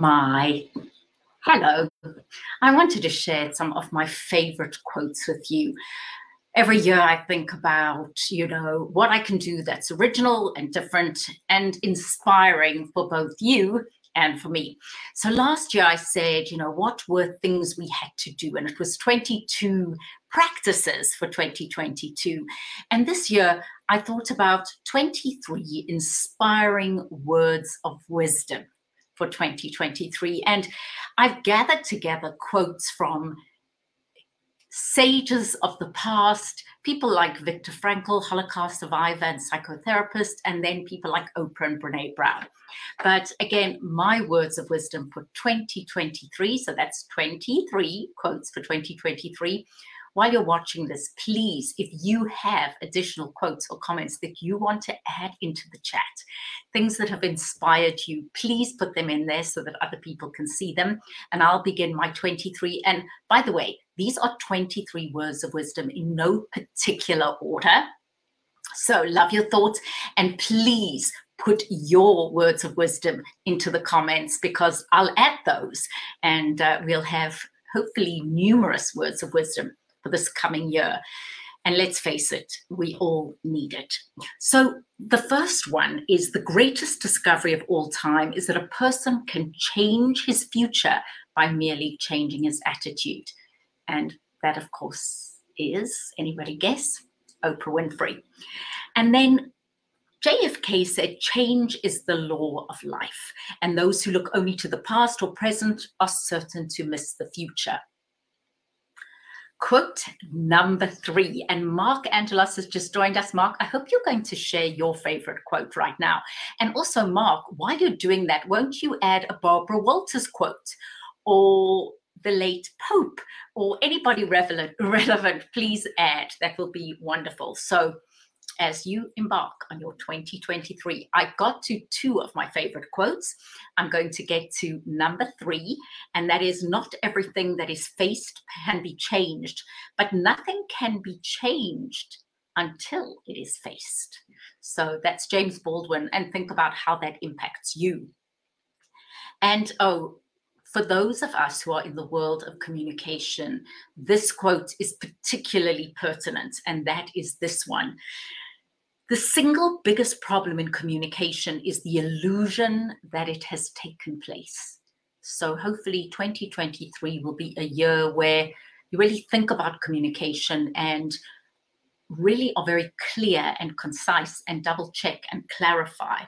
My hello. I wanted to share some of my favorite quotes with you. Every year I think about, what I can do that's original and different and inspiring for both you and for me. So last year I said, what were things we had to do? And it was 22 practices for 2022. And this year I thought about 23 inspiring words of wisdom for 2023. And I've gathered together quotes from sages of the past, people like Viktor Frankl, Holocaust survivor and psychotherapist, and then people like Oprah and Brene Brown. But again, my words of wisdom for 2023, so that's 23 quotes for 2023. While you're watching this, please, if you have additional quotes or comments that you want to add into the chat, things that have inspired you, please put them in there so that other people can see them. And I'll begin my 23. And by the way, these are 23 words of wisdom in no particular order. So love your thoughts, and please put your words of wisdom into the comments because I'll add those, and we'll have hopefully numerous words of wisdom for this coming year. And let's face it, we all need it. So the first one is the greatest discovery of all time is that a person can change his future by merely changing his attitude. And that, of course, is, anybody guess? Oprah Winfrey. And then JFK said, change is the law of life. And those who look only to the past or present are certain to miss the future. Quote number 3, and Mark Angelos has just joined us. Mark, I hope you're going to share your favorite quote right now. And also, Mark, while you're doing that, won't you add a Barbara Walters quote or the late Pope or anybody relevant, please add. That will be wonderful. So as you embark on your 2023, I got to 2 of my favorite quotes. I'm going to get to number 3, and that is, not everything that is faced can be changed, but nothing can be changed until it is faced. So that's James Baldwin, and think about how that impacts you. And for those of us who are in the world of communication, this quote is particularly pertinent, and that is this one. The single biggest problem in communication is the illusion that it has taken place. So hopefully 2023 will be a year where you really think about communication and really are very clear and concise and double check and clarify.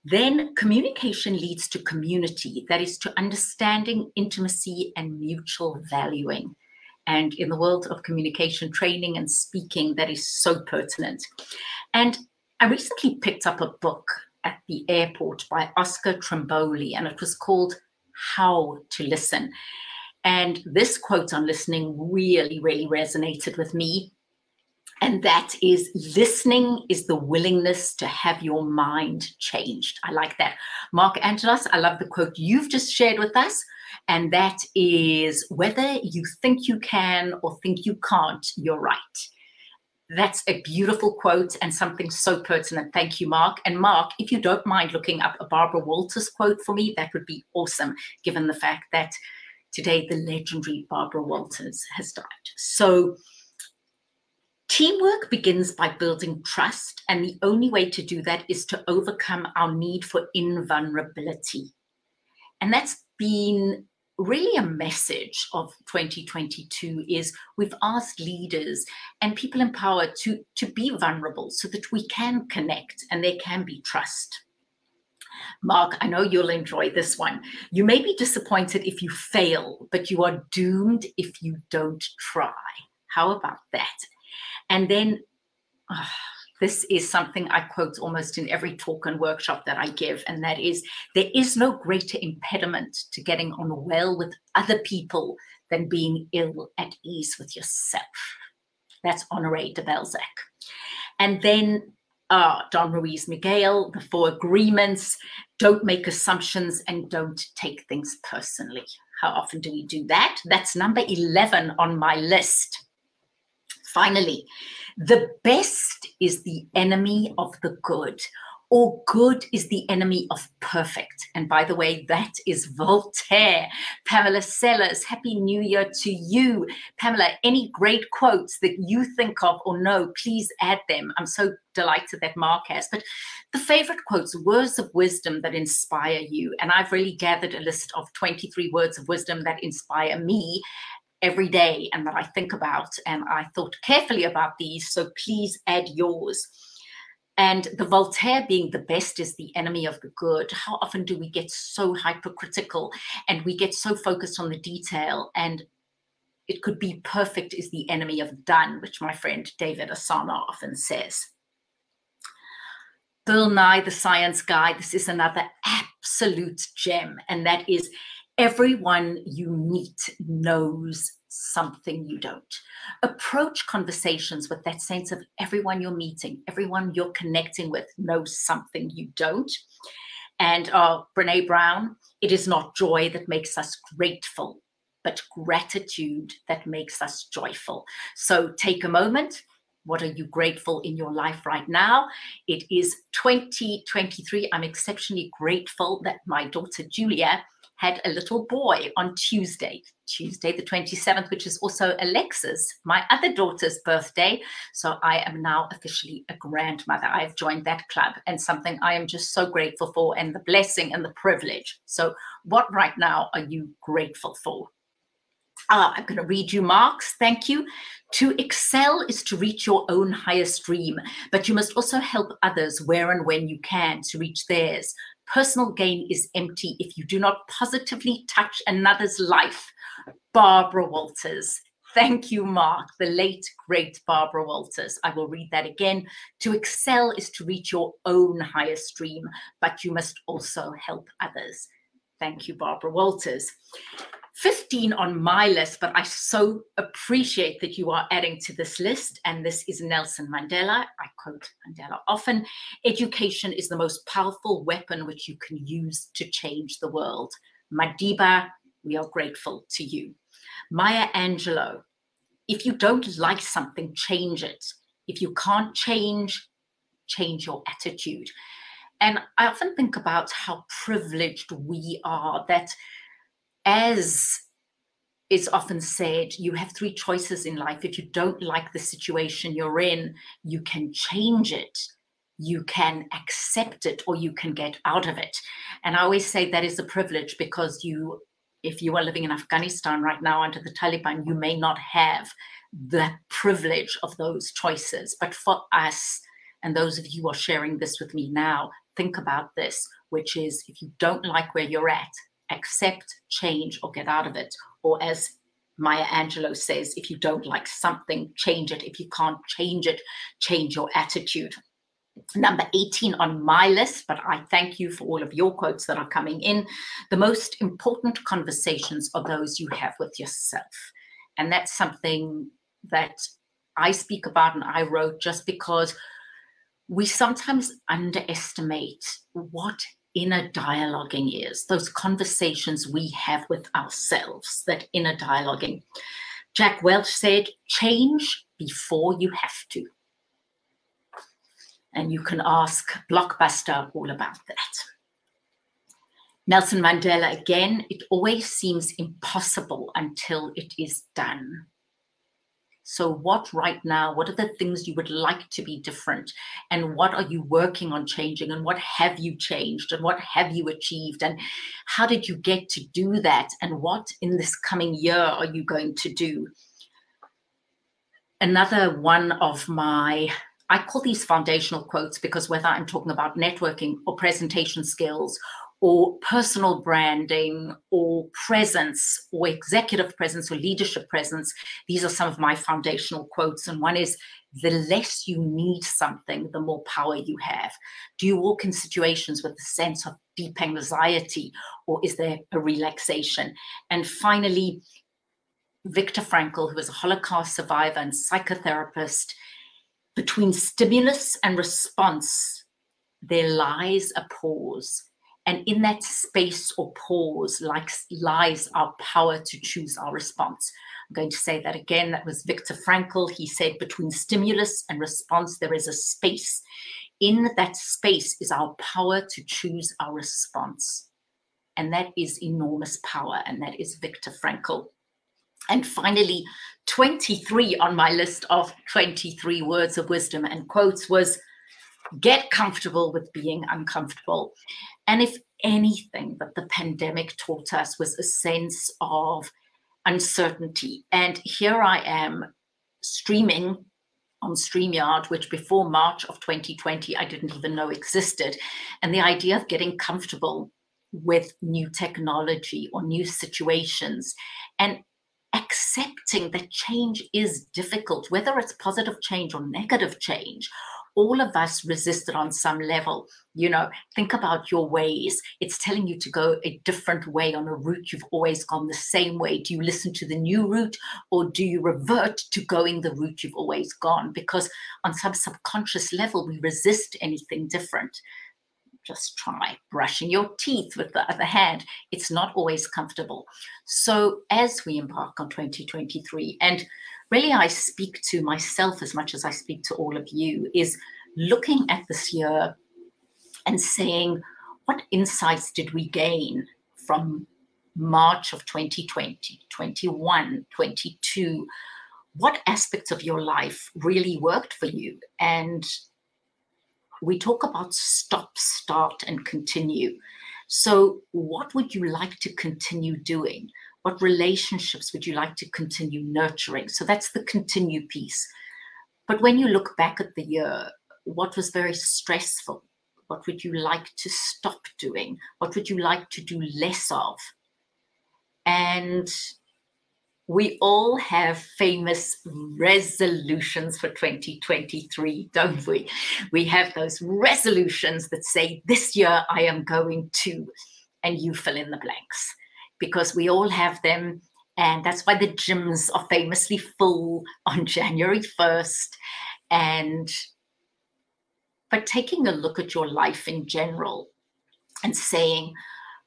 Then communication leads to community, that is to understanding, intimacy, and mutual valuing. And in the world of communication training and speaking, that is so pertinent. And I recently picked up a book at the airport by Oscar Trimboli, and it was called How to Listen. And this quote on listening really, really resonated with me. And that is, listening is the willingness to have your mind changed. I like that. Mark Angelos, I love the quote you've just shared with us. And that is, whether you think you can or think you can't, you're right. That's a beautiful quote and something so pertinent. Thank you, Mark. And Mark, if you don't mind looking up a Barbara Walters quote for me, that would be awesome, given the fact that today the legendary Barbara Walters has died. So teamwork begins by building trust, and the only way to do that is to overcome our need for invulnerability. And that's been really a message of 2022 is we've asked leaders and people in power to be vulnerable so that we can connect and there can be trust. Mark, I know you'll enjoy this one. You may be disappointed if you fail, but you are doomed if you don't try. How about that? And then this is something I quote almost in every talk and workshop that I give, and that is, there is no greater impediment to getting on well with other people than being ill at ease with yourself. That's Honoré de Balzac. And then Don Ruiz Miguel, the 4 agreements: don't make assumptions and don't take things personally. How often do we do that? That's number 11 on my list. Finally, the best is the enemy of the good. or good is the enemy of perfect. And by the way, that is Voltaire. Pamela Sellers, Happy New Year to you. Pamela, any great quotes that you think of or know, please add them. I'm so delighted that Mark has. But the favorite quotes, words of wisdom that inspire you. And I've really gathered a list of 23 words of wisdom that inspire me every day and that I think about. And I thought carefully about these, so please add yours. And the Voltaire being the best is the enemy of the good. How often do we get so hypercritical and we get so focused on the detail, and it could be perfect is the enemy of done, which my friend David Asana often says. Bill Nye, the Science Guy, this is another absolute gem, and that is everyone you meet knows something you don't. Approach conversations with that sense of everyone you're meeting, everyone you're connecting with knows something you don't. And Brene Brown, it is not joy that makes us grateful, but gratitude that makes us joyful. So take a moment. What are you grateful in your life right now? It is 2023. I'm exceptionally grateful that my daughter Julia had a little boy on Tuesday the 27th, which is also Alexa's, my other daughter's birthday. So I am now officially a grandmother. I've joined that club, and something I am just so grateful for, and the blessing and the privilege. So what right now are you grateful for? I'm going to read you Mark's. Thank you. To excel is to reach your own highest dream, but you must also help others where and when you can to reach theirs. Personal gain is empty if you do not positively touch another's life. Barbara Walters. Thank you, Mark, the late, great Barbara Walters. I will read that again. To excel is to reach your own highest dream, but you must also help others. Thank you, Barbara Walters. 15 on my list, but I so appreciate that you are adding to this list. And this is Nelson Mandela. I quote Mandela often. Education is the most powerful weapon which you can use to change the world. Madiba, we are grateful to you. Maya Angelou, if you don't like something, change it. If you can't change your attitude. And I often think about how privileged we are, that as is often said, you have three choices in life. If you don't like the situation you're in, you can change it, you can accept it, or you can get out of it. And I always say that is a privilege, because if you are living in Afghanistan right now under the Taliban, you may not have the privilege of those choices. But for us, and those of you who are sharing this with me now, think about this, which is, if you don't like where you're at, accept, change, or get out of it. Or as Maya Angelou says, if you don't like something, change it. If you can't change it, change your attitude. Number 18 on my list, but I thank you for all of your quotes that are coming in. The most important conversations are those you have with yourself. And that's something that I speak about and I wrote, just because we sometimes underestimate what inner dialoguing is, those conversations we have with ourselves, that inner dialoguing. Jack Welch said, change before you have to. And you can ask Blockbuster all about that. Nelson Mandela again, it always seems impossible until it is done. So what right now, what are the things you would like to be different? And what are you working on changing? And what have you changed? And what have you achieved? And how did you get to do that? And what in this coming year are you going to do? Another one of I call these foundational quotes, because whether I'm talking about networking or presentation skills or personal branding or presence or executive presence or leadership presence, these are some of my foundational quotes. And one is, the less you need something, the more power you have. Do you walk in situations with a sense of deep anxiety, or is there a relaxation? And finally, Viktor Frankl, who was a Holocaust survivor and psychotherapist, between stimulus and response, there lies a pause. And in that space or pause lies our power to choose our response. I'm going to say that again. That was Viktor Frankl. He said, between stimulus and response, there is a space. in that space is our power to choose our response. And that is enormous power. And that is Viktor Frankl. And finally, 23 on my list of 23 words of wisdom and quotes was, get comfortable with being uncomfortable. And if anything that the pandemic taught us was a sense of uncertainty. And here I am streaming on StreamYard, which before March of 2020, I didn't even know existed. And the idea of getting comfortable with new technology or new situations and accepting that change is difficult, whether it's positive change or negative change. All of us resisted on some level. Think about your ways. It's telling you to go a different way on a route you've always gone the same way. Do you listen to the new route, or do you revert to going the route you've always gone? Because on some subconscious level, we resist anything different. Just try brushing your teeth with the other hand. It's not always comfortable. So as we embark on 2023, and really I speak to myself as much as I speak to all of you, is looking at this year and saying, what insights did we gain from March of 2020, 21, 22? What aspects of your life really worked for you? And we talk about stop, start, and continue. So what would you like to continue doing? What relationships would you like to continue nurturing? So that's the continue piece. But when you look back at the year, what was very stressful? What would you like to stop doing? What would you like to do less of? And we all have famous resolutions for 2023, don't we? We have those resolutions that say, this year I am going to, and you fill in the blanks, because we all have them. And that's why the gyms are famously full on January 1st. But taking a look at your life in general and saying,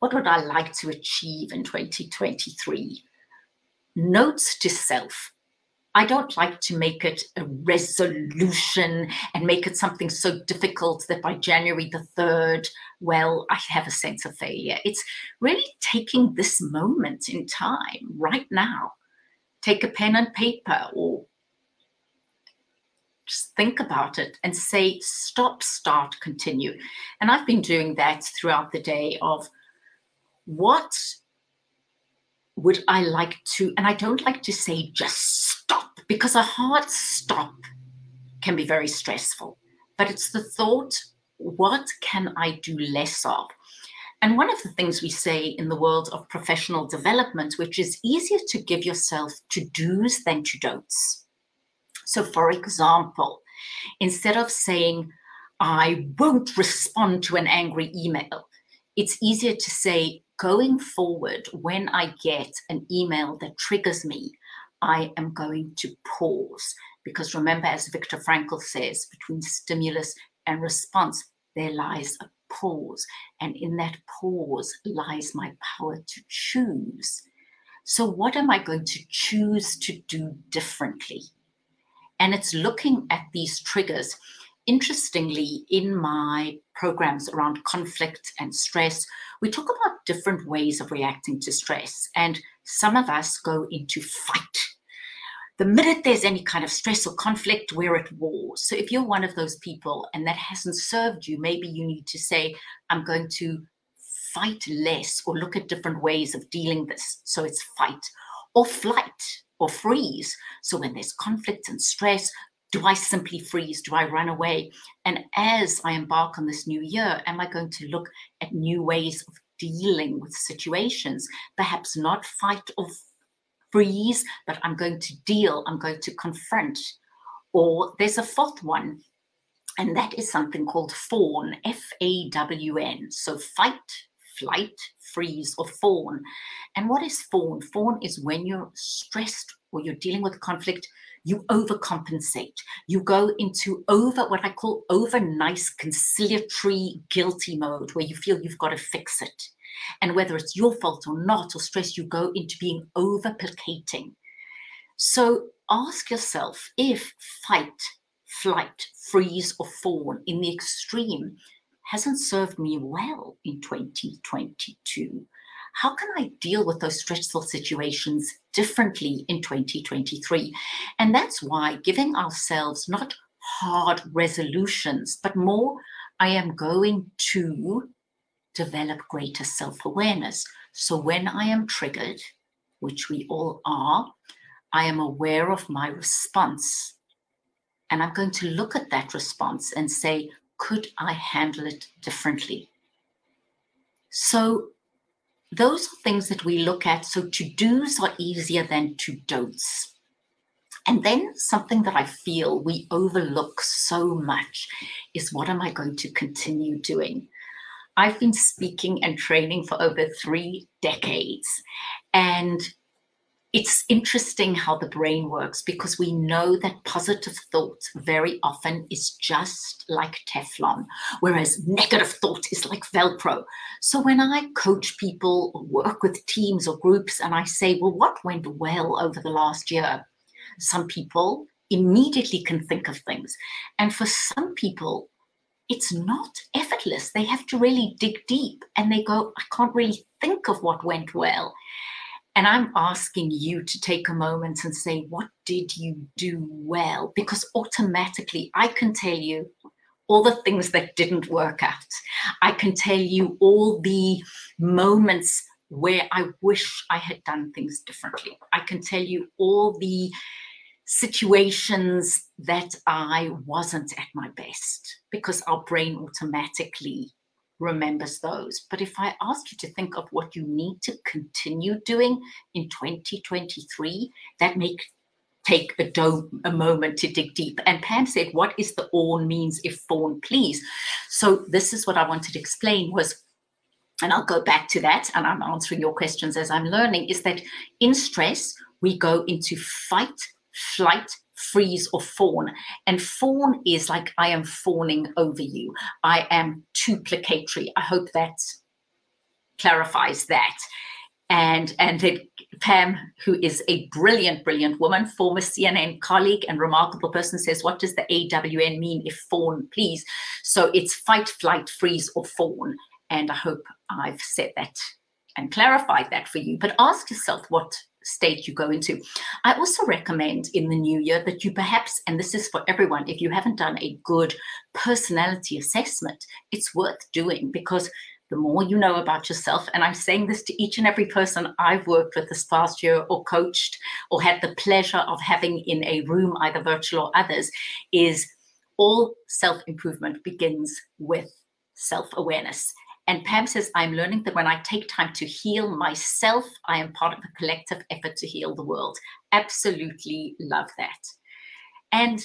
what would I like to achieve in 2023? Notes to self. I don't like to make it a resolution and make it something so difficult that by January the 3rd, well, I have a sense of failure. It's really taking this moment in time right now. Take a pen and paper or just think about it and say, stop, start, continue. And I've been doing that throughout the day of what would I like to, and I don't like to say just stop, because a hard stop can be very stressful. But it's the thought, what can I do less of? And one of the things we say in the world of professional development, which is easier to give yourself to-dos than to-don'ts. So for example, instead of saying, I won't respond to an angry email, it's easier to say, going forward, when I get an email that triggers me, I am going to pause. Because remember, as Viktor Frankl says, between stimulus and response, there lies a pause. And in that pause lies my power to choose. So what am I going to choose to do differently? And it's looking at these triggers. Interestingly, in my programs around conflict and stress, we talk about different ways of reacting to stress. And some of us go into fight. The minute there's any kind of stress or conflict, we're at war. So if you're one of those people and that hasn't served you, maybe you need to say, I'm going to fight less, or look at different ways of dealing this. So it's fight or flight or freeze. So when there's conflict and stress, do I simply freeze? Do I run away? And as I embark on this new year, am I going to look at new ways of dealing with situations? Perhaps not fight or freeze, but I'm going to deal, I'm going to confront. Or there's a fourth one, and that is something called fawn, F-A-W-N. So fight, flight, freeze, or fawn. And what is fawn? Fawn is when you're stressed or you're dealing with conflict, you overcompensate. You go into what I call over nice, conciliatory, guilty mode, where you feel you've got to fix it. And whether it's your fault or not, or stress, you go into being over-placating. So ask yourself, if fight, flight, freeze, or fawn in the extreme hasn't served me well in 2022. How can I deal with those stressful situations differently in 2023? And that's why giving ourselves not hard resolutions, but more, I am going to develop greater self-awareness. So when I am triggered, which we all are, I am aware of my response. And I'm going to look at that response and say, could I handle it differently? So those are things that we look at. So to-dos are easier than to-don'ts. And then something that I feel we overlook so much is, what am I going to continue doing? I've been speaking and training for over 3 decades. And it's interesting how the brain works, because we know that positive thought very often is just like Teflon, whereas negative thought is like Velcro. So when I coach people or work with teams or groups and I say, well, what went well over the last year? Some people immediately can think of things. And for some people, it's not effortless. They have to really dig deep and they go, I can't really think of what went well. And I'm asking you to take a moment and say, what did you do well? Because automatically I can tell you all the things that didn't work out. I can tell you all the moments where I wish I had done things differently. I can tell you all the situations that I wasn't at my best, because our brain automatically remembers those. But if I ask you to think of what you need to continue doing in 2023, that may take a moment to dig deep. And Pam said, what is the on means if fawn please? So this is what I wanted to explain was, and I'll go back to that and I'm answering your questions as I'm learning, is that in stress, we go into fight, flight, freeze, or fawn. And fawn is like, I am fawning over you. I am too placatory. I hope that clarifies that. And that Pam, who is a brilliant, brilliant woman, former CNN colleague and remarkable person, says, what does the AWN mean if fawn please? So it's fight, flight, freeze, or fawn. And I hope I've said that and clarified that for you. But ask yourself what state you go into. I also recommend in the new year that you perhaps, and this is for everyone, if you haven't done a good personality assessment, it's worth doing, because the more you know about yourself, and I'm saying this to each and every person I've worked with this past year or coached or had the pleasure of having in a room, either virtual or others, is all self-improvement begins with self-awareness. And Pam says, I'm learning that when I take time to heal myself, I am part of a collective effort to heal the world. Absolutely love that. And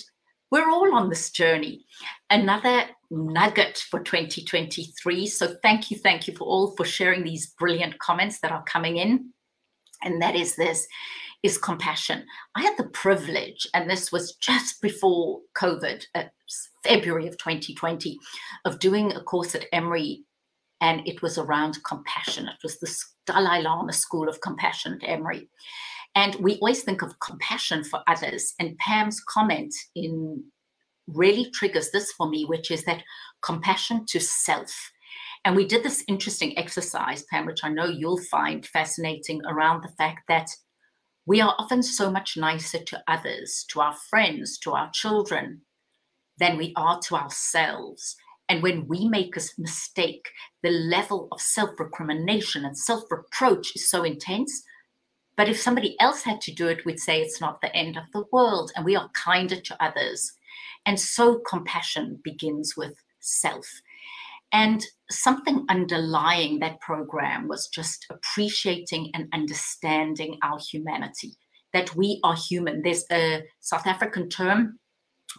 we're all on this journey. Another nugget for 2023. So thank you for all for sharing these brilliant comments that are coming in. And that is this, is compassion. I had the privilege, and this was just before COVID, February of 2020, of doing a course at Emory, and it was around compassion. It was the Dalai Lama School of Compassion at Emory. And we always think of compassion for others. And Pam's comment in really triggers this for me, which is that compassion to self. And we did this interesting exercise, Pam, which I know you'll find fascinating, around the fact that we are often so much nicer to others, to our friends, to our children, than we are to ourselves. And when we make a mistake, the level of self-recrimination and self-reproach is so intense. But if somebody else had to do it, we'd say it's not the end of the world, and we are kinder to others. And so compassion begins with self. And something underlying that program was just appreciating and understanding our humanity, that we are human. There's a South African term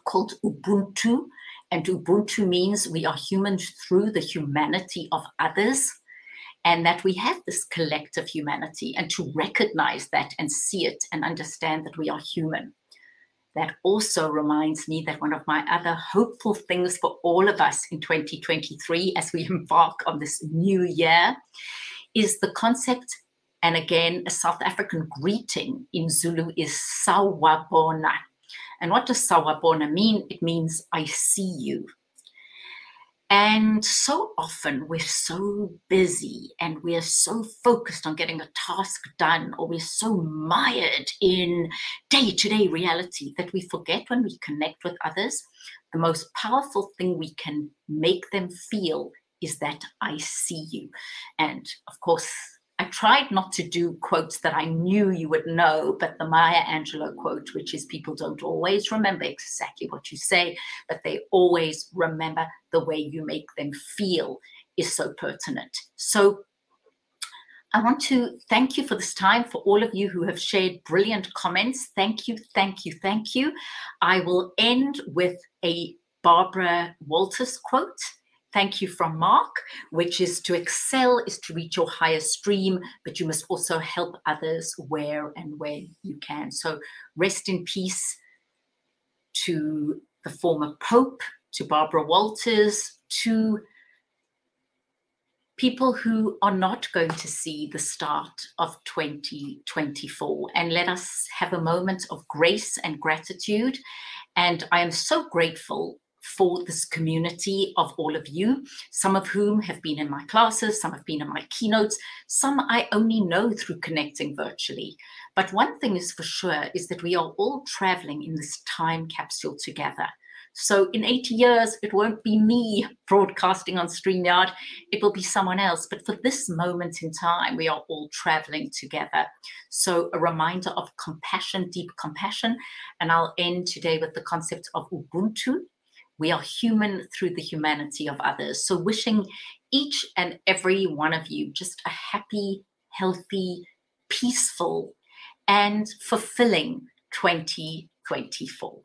called Ubuntu, and Ubuntu means we are human through the humanity of others, and that we have this collective humanity, and to recognize that and see it and understand that we are human. That also reminds me that one of my other hopeful things for all of us in 2023, as we embark on this new year, is the concept, and again, a South African greeting in Zulu is Sawubona. And what does sawubona mean? It means I see you. And so often we're so busy and we're so focused on getting a task done, or we're so mired in day-to-day reality that we forget when we connect with others, the most powerful thing we can make them feel is that I see you. And of course, I tried not to do quotes that I knew you would know, but the Maya Angelou quote, which is people don't always remember exactly what you say, but they always remember the way you make them feel, is so pertinent. So I want to thank you for this time, for all of you who have shared brilliant comments. Thank you, thank you, thank you. I will end with a Barbara Walters quote. Thank you from Mark, which is to excel is to reach your highest stream, but you must also help others where and when you can. So rest in peace to the former Pope, to Barbara Walters, to people who are not going to see the start of 2024. And let us have a moment of grace and gratitude. And I am so grateful for this community of all of you, some of whom have been in my classes, some have been in my keynotes, some I only know through connecting virtually. But one thing is for sure is that we are all traveling in this time capsule together. So in 80 years, it won't be me broadcasting on StreamYard, it will be someone else. But for this moment in time, we are all traveling together. So a reminder of compassion, deep compassion. And I'll end today with the concept of Ubuntu. We are human through the humanity of others. So wishing each and every one of you just a happy, healthy, peaceful, and fulfilling 2024.